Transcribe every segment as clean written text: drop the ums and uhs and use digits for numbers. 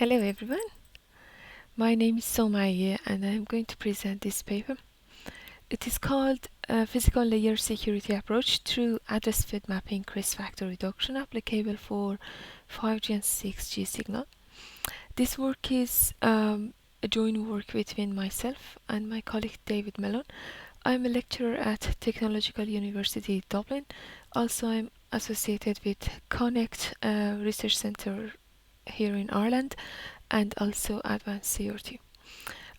Hello everyone, my name is Somayeh and I'm going to present this paper. It is called Physical Layer Security Approach through Address Field Mapping Crest Factor Reduction applicable for 5G and 6G signal. This work is a joint work between myself and my colleague David Malone. I'm a lecturer at Technological University Dublin. Also, I'm associated with Connect Research Centre here in Ireland and also Advanced CRT.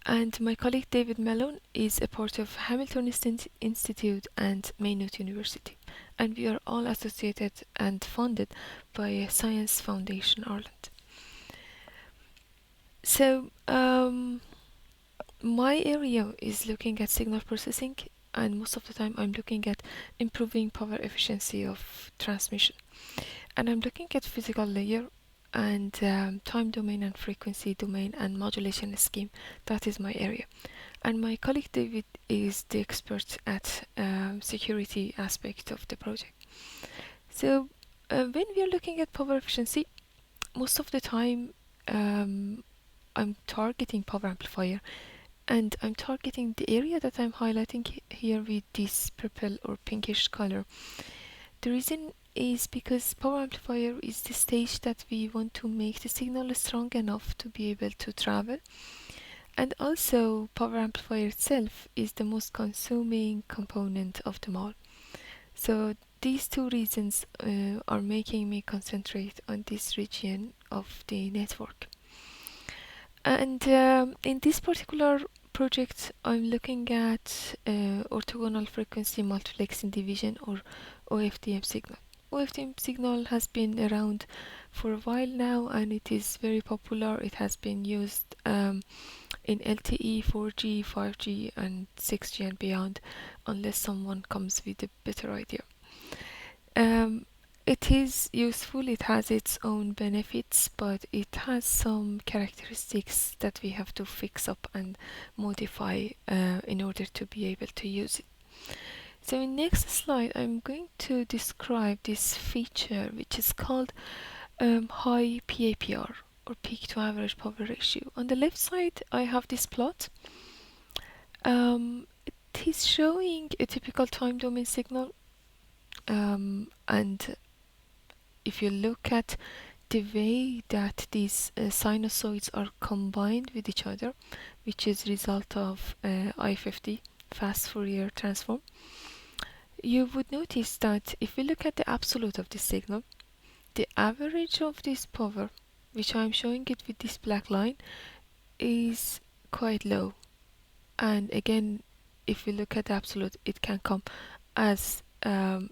And my colleague David Malone is a part of Hamilton Institute and Maynooth University. And we are all associated and funded by Science Foundation Ireland. So, my area is looking at signal processing, and most of the time I'm looking at improving power efficiency of transmission. And I'm looking at physical layer and time domain and frequency domain and modulation scheme. That is my area. And my colleague David is the expert at security aspect of the project. So when we are looking at power efficiency, most of the time I'm targeting power amplifier, and I'm targeting the area that I'm highlighting here with this purple or pinkish color. The reason is because power amplifier is the stage that we want to make the signal strong enough to be able to travel, and also power amplifier itself is the most consuming component of them all. So these two reasons are making me concentrate on this region of the network. And in this particular project, I'm looking at orthogonal frequency multiplexing division, or OFDM signal. OFDM signal has been around for a while now, and it is very popular. It has been used in LTE, 4G, 5G, and 6G and beyond, unless someone comes with a better idea. It is useful, it has its own benefits, but it has some characteristics that we have to fix up and modify in order to be able to use it. So in next slide, I'm going to describe this feature, which is called high PAPR, or peak to average power ratio. On the left side, I have this plot. It is showing a typical time domain signal, and if you look at the way that these sinusoids are combined with each other, which is result of I50 fast Fourier transform, you would notice that if we look at the absolute of this signal, the average of this power, which I'm showing it with this black line, is quite low. And again, if we look at the absolute, it can come as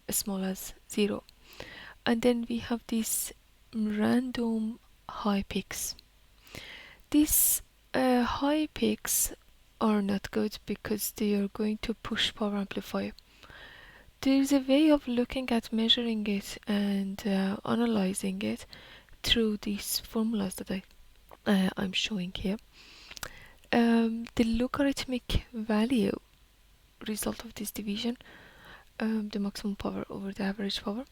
small as 0. And then we have these random high peaks. These high peaks are not good because they are going to push power amplifier. There is a way of looking at measuring it and analyzing it through these formulas that I'm showing here. The logarithmic value result of this division, the maximum power over the average power,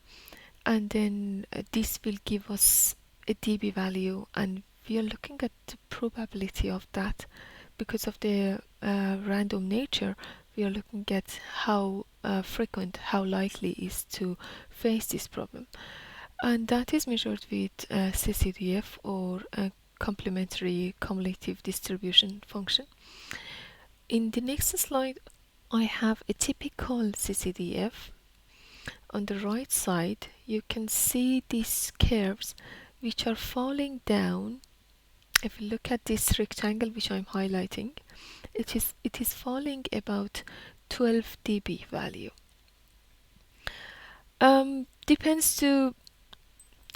and then this will give us a dB value, and we are looking at the probability of that. Because of the random nature, we are looking at how frequent, how likely is to face this problem, and that is measured with CCDF, or a complementary cumulative distribution function. In the next slide, I have a typical CCDF. On the right side, you can see these curves which are falling down. If you look at this rectangle which I'm highlighting, it is falling about 12 dB value. Depends to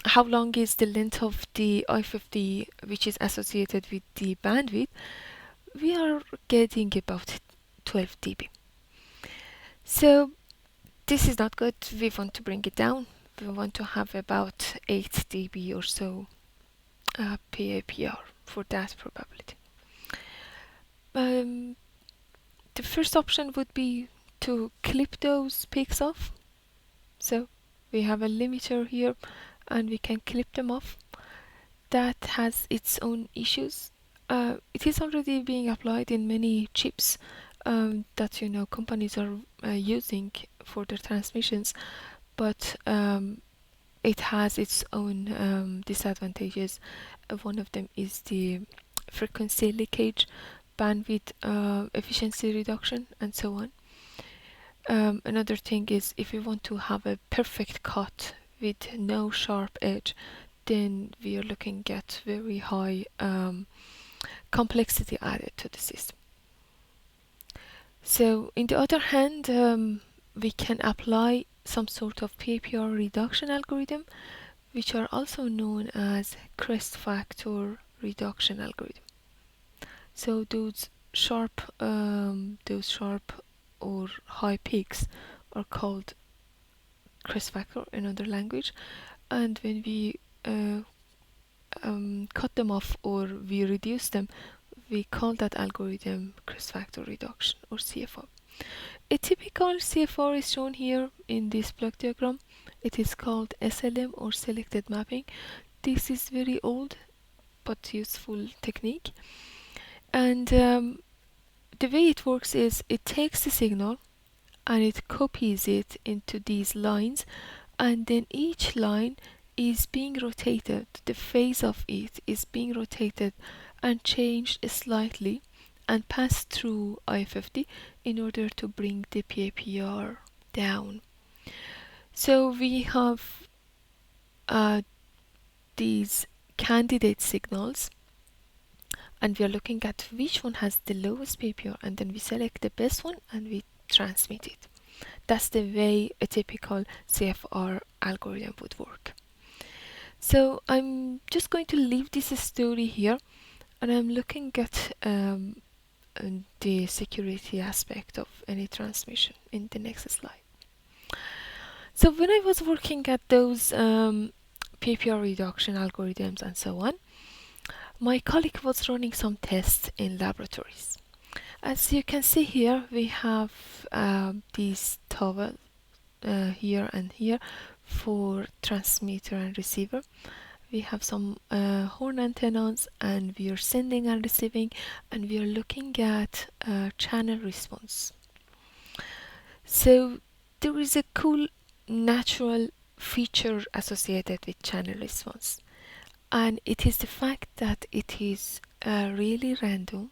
how long is the length of the I50, which is associated with the bandwidth. We are getting about 12 dB. So this is not good. We want to bring it down. We want to have about 8 dB or so PAPR for that probability. The first option would be to clip those peaks off. So we have a limiter here and we can clip them off. that has its own issues. It is already being applied in many chips that companies are using for their transmissions, but it has its own disadvantages. One of them is the frequency leakage, bandwidth efficiency reduction, and so on. Another thing is if you want to have a perfect cut with no sharp edge, then we are looking at very high complexity added to the system. So, in the other hand, we can apply some sort of PAPR reduction algorithm, which are also known as Crest factor reduction algorithm. So those sharp or high peaks are called Crest factor in another language, and when we cut them off or we reduce them, we call that algorithm Crest factor reduction or CFR. A typical CFR is shown here in this block diagram. It is called SLM or selected mapping. This is very old but useful technique, and the way it works is it takes the signal and it copies it into these lines, and then each line is being rotated, the phase of it is being rotated and changed slightly and passed through I50 in order to bring the PAPR down. So we have these candidate signals, and we are looking at which one has the lowest PAPR, and then we select the best one and we transmit it. That's the way a typical CFR algorithm would work. So I'm just going to leave this story here, and I'm looking at the security aspect of any transmission in the next slide. So when I was working at those PAPR reduction algorithms and so on, my colleague was running some tests in laboratories. As you can see here, we have these towel here and here for transmitter and receiver. We have some horn antennas, and we are sending and receiving, and we are looking at channel response. So there is a cool natural feature associated with channel response, and it is the fact that it is really random.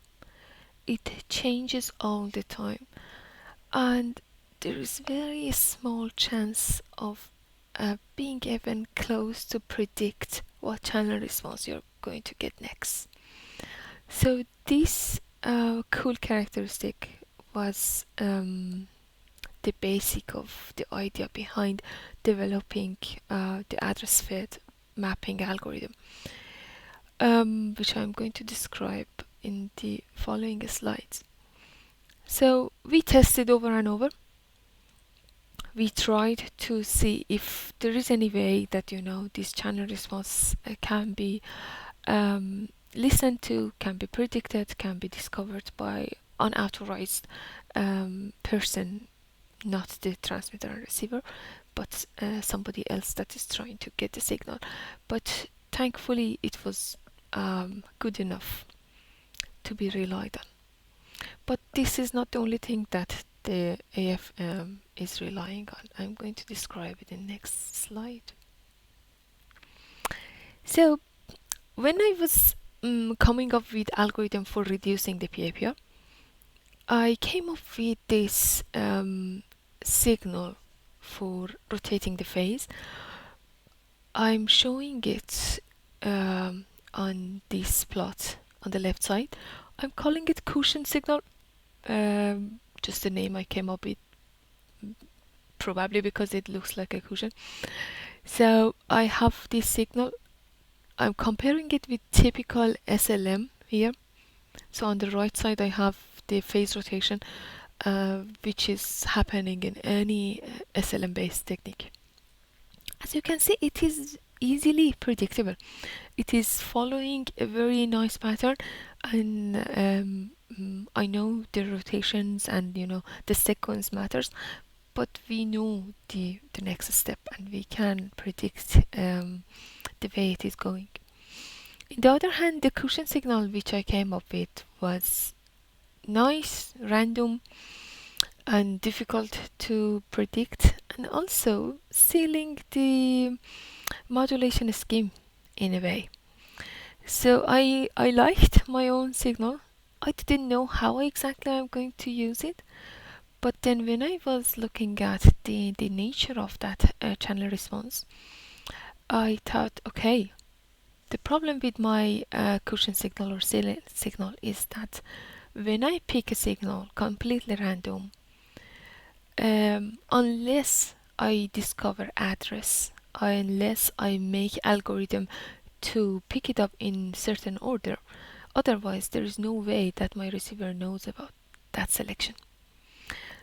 It changes all the time, and there is very small chance of being even close to predict what channel response you're going to get next. So this cool characteristic was the basic of the idea behind developing the address fed mapping algorithm, which I'm going to describe in the following slides. So we tested over and over. We tried to see if there is any way that this channel response can be listened to, can be predicted, can be discovered by unauthorized person, not the transmitter and receiver, but somebody else that is trying to get the signal. But thankfully it was good enough to be relied on. But this is not the only thing that the AFM is relying on. I'm going to describe it in the next slide. So when I was coming up with algorithm for reducing the PAPR, I came up with this signal for rotating the phase. I'm showing it on this plot on the left side. I'm calling it cushion signal, just the name I came up with, probably because it looks like a cushion. So I have this signal. I'm comparing it with typical SLM here. So on the right side I have the phase rotation, which is happening in any SLM based technique. As you can see, it is easily predictable. It is following a very nice pattern, and I know the rotations and the sequence matters, but we know the next step, and we can predict the way it is going. On the other hand, the cushion signal which I came up with was nice, random, and difficult to predict, and also sealing the modulation scheme in a way. So I liked my own signal. I didn't know how exactly I'm going to use it, but then when I was looking at the nature of that channel response, I thought, okay, the problem with my cushion signal or signal is that when I pick a signal completely random, unless I discover address, unless I make algorithm to pick it up in certain order, otherwise there is no way that my receiver knows about that selection.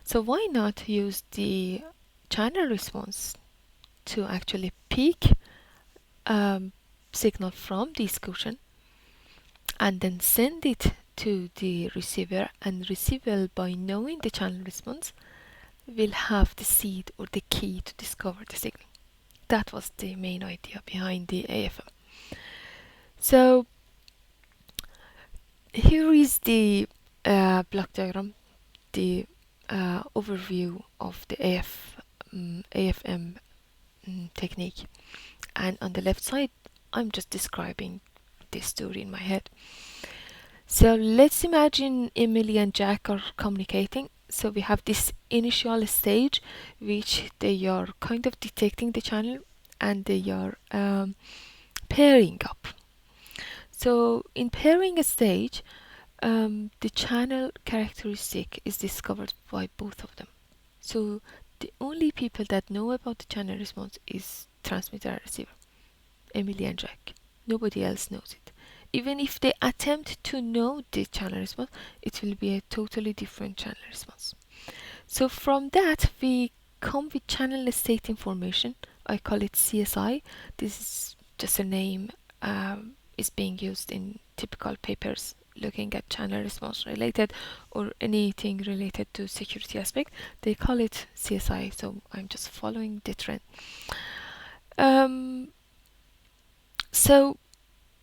So why not use the channel response to actually pick um, signal from this cushion and then send it to the receiver, and receiver, by knowing the channel response, will have the seed or the key to discover the signal. That was the main idea behind the AFM. So here is the block diagram, the overview of the AFM technique, and on the left side I'm just describing this story in my head. So let's imagine Emily and Jack are communicating. So we have this initial stage which they are kind of detecting the channel, and they are pairing up. So in pairing stage, the channel characteristic is discovered by both of them. So the only people that know about the channel response is transmitter and receiver, Emily and Jack. Nobody else knows it. Even if they attempt to know the channel response, it will be a totally different channel response. So from that, we come with channel state information. I call it CSI. This is just a name is being used in typical papers looking at channel response related or anything related to security aspect. They call it CSI, so I'm just following the trend. Um, so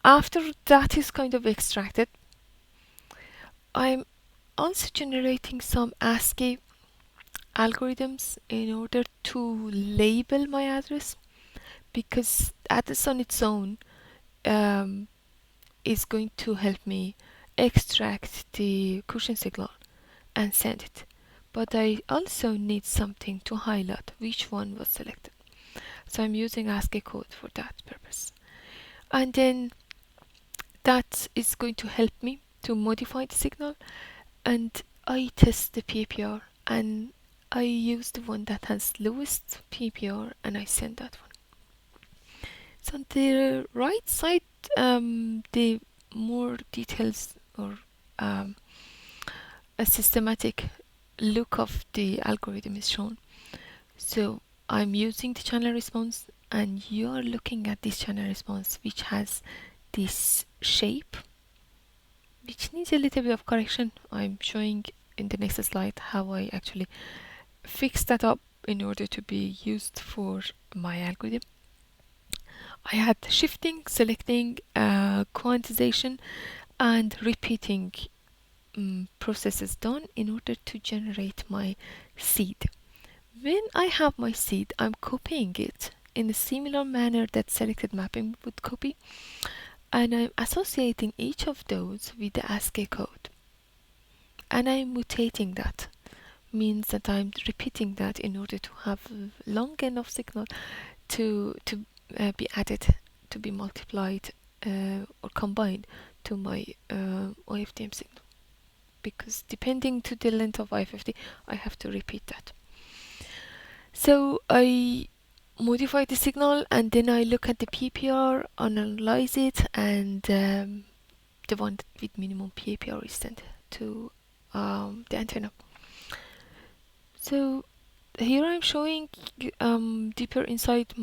after that is kind of extracted, I'm also generating some ASCII algorithms in order to label my address, because address on its own um, is going to help me extract the cushion signal and send it. But I also need something to highlight which one was selected. So I'm using ASCII code for that purpose. And then that is going to help me to modify the signal, and I test the PPR, and I use the one that has lowest PPR and I send that one. So on the right side, the more details or um, a systematic look of the algorithm is shown. So I'm using the channel response, and you are looking at this channel response which has this shape which needs a little bit of correction. I'm showing in the next slide how I actually fix that up in order to be used for my algorithm. I had shifting, selecting, quantization, and repeating processes done in order to generate my seed. When I have my seed, I'm copying it in a similar manner that selected mapping would copy, and I'm associating each of those with the ASCII code, and I'm mutating that. Means that I'm repeating that in order to have long enough signal to be added, to be multiplied or combined to my OFDM signal. Because depending to the length of I50, I have to repeat that. So I modify the signal, and then I look at the PPR, analyze it, and the one with minimum PPR is sent to the antenna. So here I'm showing deeper inside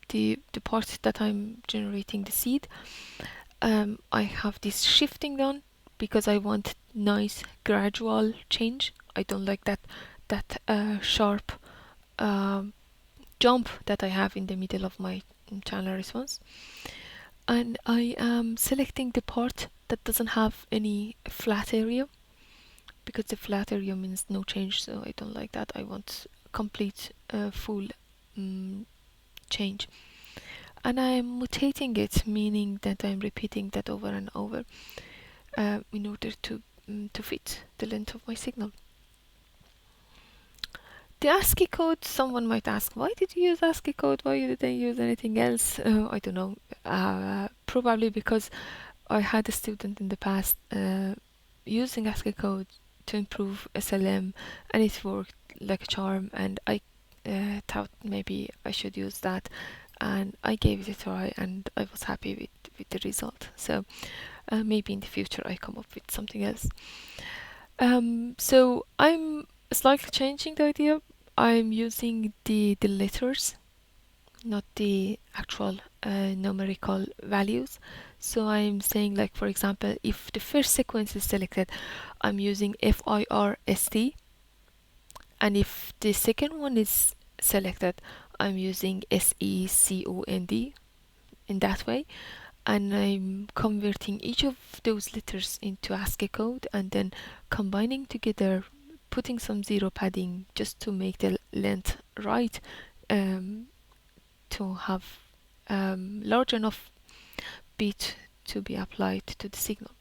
the part that I'm generating the seed. I have this shifting done because I want nice gradual change. I don't like that sharp jump that I have in the middle of my channel response. and I am selecting the part that doesn't have any flat area, because the flat area means no change, so I don't like that. I want complete full um, change. And I'm mutating it, meaning that I'm repeating that over and over in order to fit the length of my signal. The ASCII code, someone might ask, why did you use ASCII code? Why didn't you use anything else? I don't know. Probably because I had a student in the past using ASCII code to improve SLM, and it worked like a charm, and I thought maybe I should use that, and I gave it a try, and I was happy with the result. So maybe in the future I come up with something else. So I'm slightly changing the idea. I'm using the letters, not the actual numerical values. So I'm saying, like, for example, if the first sequence is selected, I'm using FIRST, and if the second one is selected, I'm using SECOND, in that way. And I'm converting each of those letters into ASCII code and then combining together, putting some zero padding just to make the length right, um, to have large enough bit to be applied to the signal.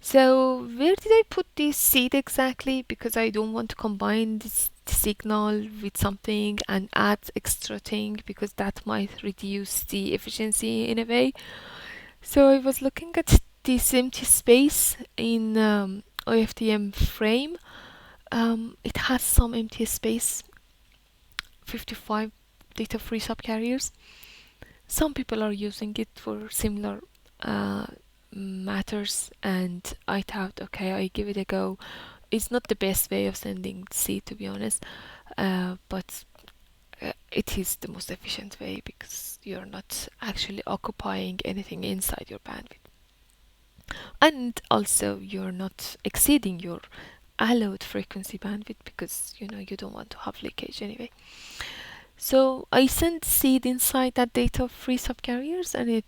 So where did I put this seed exactly? Because I don't want to combine this signal with something and add extra thing, because that might reduce the efficiency in a way. So I was looking at this empty space in OFDM frame. It has some empty space, 55 data-free subcarriers. Some people are using it for similar uh, matters, and I thought, okay, I give it a go. It's not the best way of sending C, to be honest, but it is the most efficient way because you're not actually occupying anything inside your bandwidth, and also you're not exceeding your allowed frequency bandwidth, because you don't want to have leakage anyway. So I sent seed inside that data free subcarriers, and it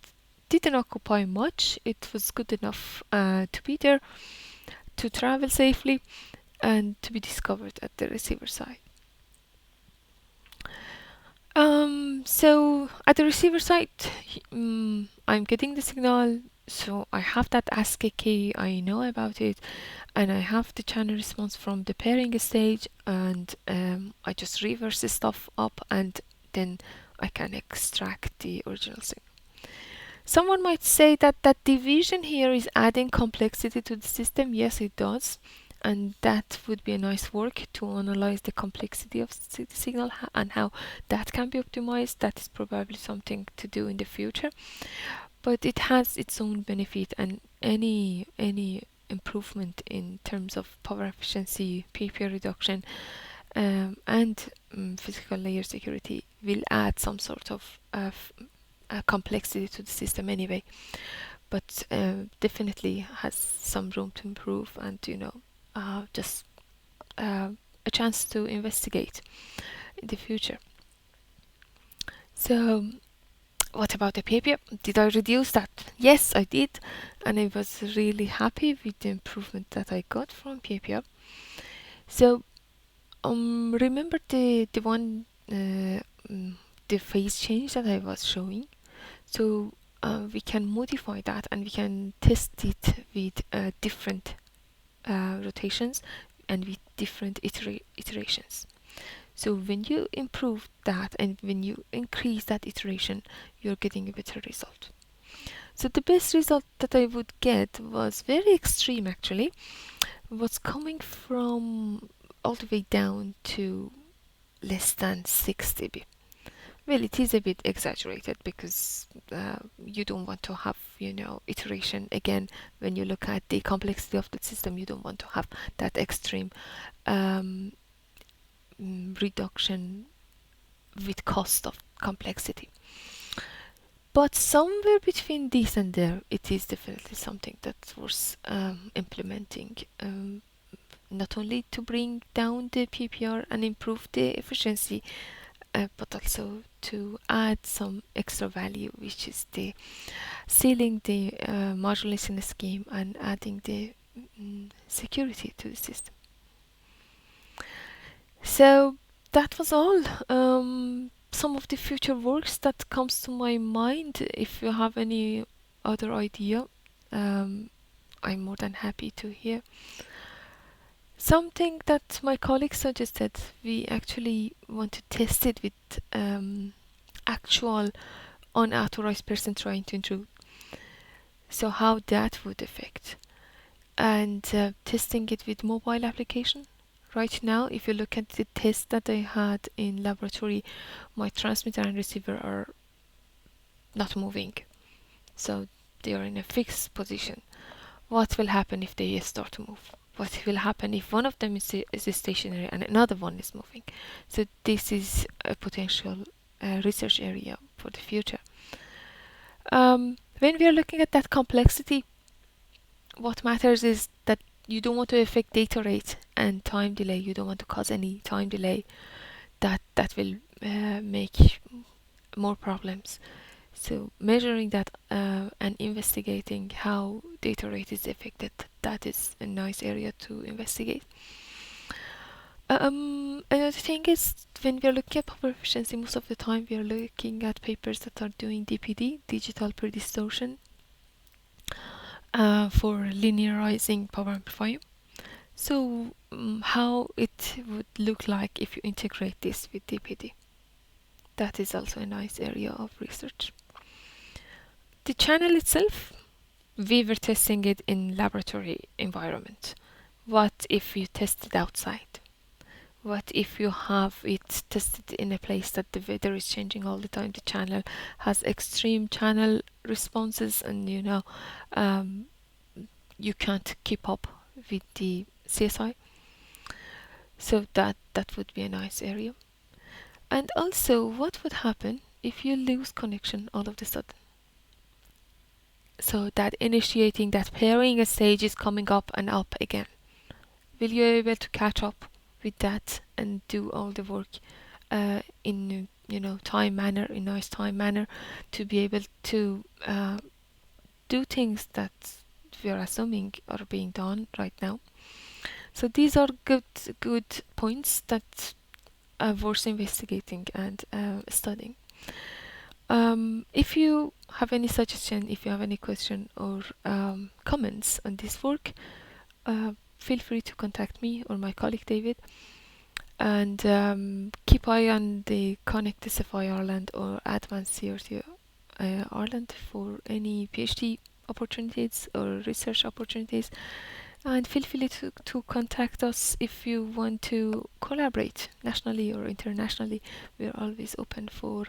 didn't occupy much. It was good enough to be there, to travel safely, and to be discovered at the receiver side. So at the receiver side, I'm getting the signal, so I have that ASCII key, I know about it, and I have the channel response from the pairing stage, and I just reverse the stuff up, and then I can extract the original signal. Someone might say that that division here is adding complexity to the system. Yes, it does. And that would be a nice work to analyze the complexity of the signal and how that can be optimized. That is probably something to do in the future. But it has its own benefit, and any improvement in terms of power efficiency, PPA reduction, and physical layer security will add some sort of complexity to the system anyway, but definitely has some room to improve, and just a chance to investigate in the future. So what about the PPA? Did I reduce that? Yes, I did, and I was really happy with the improvement that I got from PPA. So remember the one the phase change that I was showing? So we can modify that, and we can test it with different rotations and with different iterations. So when you improve that and when you increase that iteration, you're getting a better result. So the best result that I would get was very extreme, actually. Was coming from all the way down to less than 6 dB. Well, it is a bit exaggerated because you don't want to have, iteration again. When you look at the complexity of the system, you don't want to have that extreme um, reduction with cost of complexity. But somewhere between this and there, it is definitely something that's worth implementing. Not only to bring down the PPR and improve the efficiency, but also to add some extra value, which is the sealing the modulation scheme and adding the security to the system. So that was all. Some of the future works that comes to my mind. If you have any other idea, um, I'm more than happy to hear. Something that my colleague suggested, we actually want to test it with actual unauthorized person trying to intrude. So how that would affect, and testing it with mobile application. Right now, if you look at the test that I had in laboratory, my transmitter and receiver are not moving, so they are in a fixed position. What will happen if they start to move? What will happen if one of them is stationary and another one is moving? So this is a potential research area for the future. When we are looking at that complexity, what matters is that you don't want to affect data rate and time delay. You don't want to cause any time delay that will make more problems. So measuring that and investigating how data rate is affected, that is a nice area to investigate. Another thing is when we are looking at power efficiency, most of the time we are looking at papers that are doing DPD, digital pre-distortion, for linearizing power amplifier. So how it would look like if you integrate this with DPD. That is also a nice area of research. The channel itself, we were testing it in laboratory environment. What if you test it outside? What if you have it tested in a place that the weather is changing all the time? The channel has extreme channel responses, and you can't keep up with the CSI. So that would be a nice area. And also, what would happen if you lose connection all of a sudden? So that initiating that pairing stage is coming up and up again. Will you be able to catch up with that and do all the work in time manner, in nice time manner, to be able to do things that we are assuming are being done right now? So these are good points that are worth investigating and studying. If you have any suggestion, if you have any question or comments on this work, feel free to contact me or my colleague David. And keep eye on the Connect SFI Ireland or Advanced CRT Ireland for any PhD opportunities or research opportunities. And feel free to contact us if you want to collaborate nationally or internationally. We are always open for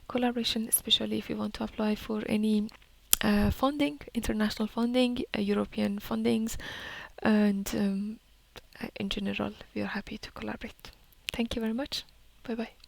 collaboration, especially if you want to apply for any funding, international funding, European fundings, and in general, we are happy to collaborate. Thank you very much. Bye bye.